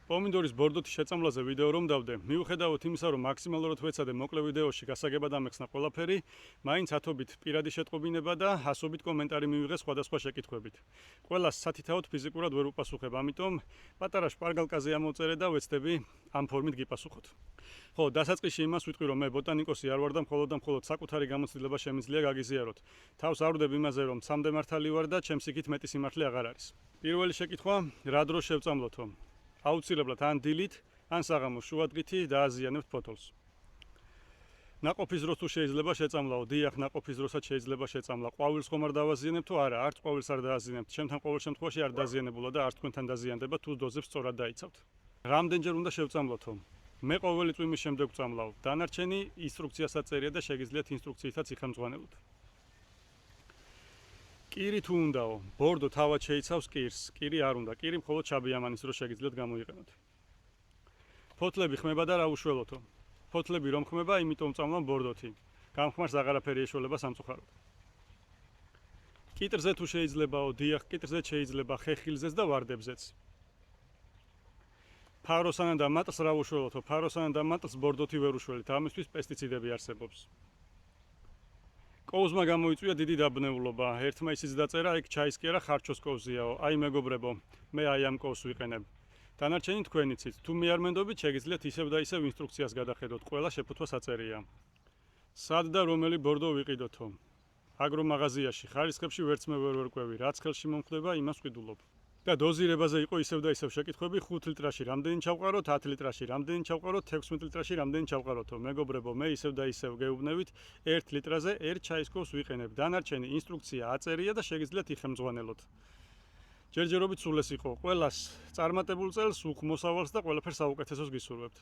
Pomidores bordoti შეწამლაზე ვიდეო რომ დავდე, მიუხედავად იმისა, რომ მაქსიმალურად ვეცადე მოკლე ვიდეოში გასაგებად ამექსნა ყველაფერი, მაინც ათობით პირადი შეტყობინება და ასობით კომენტარი მივიღე სხვადასხვა შეკითხვებით. ყველას სათითაოდ ფიზიკურად ვერ უპასუხებ, ამიტომ პატარა შპარგალკაზე ამოვწერე და ვეცდები ამ ფორმით გიპასუხოთ. ხო, დასაწყისში იმას ვიტყვი, რომ მე ბოტანიკოსი არ ვარ და მხოლოდ საკუთარი გამოცდილება შემიძლია გაგიზიაროთ. თავს არ ვდებ იმაზე, რომ სამდე მართალი ვარ და ჩემს იქით მეტი სიმართლე აღარ არის. პირველი შეკითხვა, რა დროს შევწამლოთო? აუცილებლად ან დილით, ან საღამოს შუადღითი დააზიანებთ ფოთოლს. ნაყოფის დროს თუ შეიძლება შეწამლაო, დიახ, ნაყოფის დროსაც შეიძლება შეწამლა. ყვავილს ხომ არ დავაზიანებ თუ არა, არც ყვავილს არ დააზიანებთ. ჩემთან ყოველ შემთხვევაში არ დაზიანებულა და არც თქვენთან დაზიანდება თუ დოზებს სწორად დაიცავთ. რამდენჯერ უნდა შევწამლოთო? მე ყოველი წვიმის შემდეგ ვწამლავ. დანარჩენი ინსტრუქციასაც წერია და შეგიძლიათ ინსტრუქციითაც იხელმძღვანელოთ. კირი თუ უნდაო, ბორდო თავად შეიცავს კირს, კირი არ უნდა, კირი მხოლოდ შაბიამანის დროს შეგიძლიათ გამოიყენოთ. ფოთლები ხმება და რა უშველოთო? ფოთლები რომ ხმება, იმიტომ წამლავ ბორდოთი. გამხმარს აღარაფერი ეშველება სამწუხაროდ. კიტრზე თუ შეიძლებაო, დიახ, კიტრზე შეიძლება, ხეხილზეც და ვარდებზეც. ფაროსან და მატლს რა უშველოთო? ფაროსან და მატლს ბორდოთი ვერ უშველით, ამისთვის პესტიციდები არსებობს. კოვზმა გამოიწვია დიდი დაბნეულობა. ერთმა ისიც დაწერა, იქ ჩაის კი არა ხარჩოს კოვზიაო. აი მეგობრებო, მე აი ამ კოვს ვიყენებ. დანარჩენი თქვენ იცით, თუ მე არ მენდობით, შეგიძლიათ ისევ და ისევ ინსტრუქციას გადახედოთ, ყველა შეფუთვა საწერია. სად და რომელი ბორდო ვიყიდოთო? აგრომაღაზიაში, ხარისხებში ვერც მე ვერ ვერკვევი, რაც ხელში მომხდება, იმას ვყიდულობ. და დოზირებაზე იყო ისევ და ისევ შეკითხვები, 5 ლიტრაში რამდენი ჩავყაროთ, 10 ლიტრაში რამდენი ჩავყაროთ, 16 ლიტრაში რამდენი ჩავყაროთო? მეგობრებო, მე ისევ და ისევ გეუბნებით, 1 ლიტრაზე 1 ჩაის კოვს ვიყენებ. დანარჩენი ინსტრუქცია აწერია და შეგიძლიათ იხელმძღვანელოთ. ჯერჯერობით სულ ეს იყო. ყველას წარმატებულ წელს, უხ მოსავალს და ყველაფერს საუკეთესოს გისურვებთ.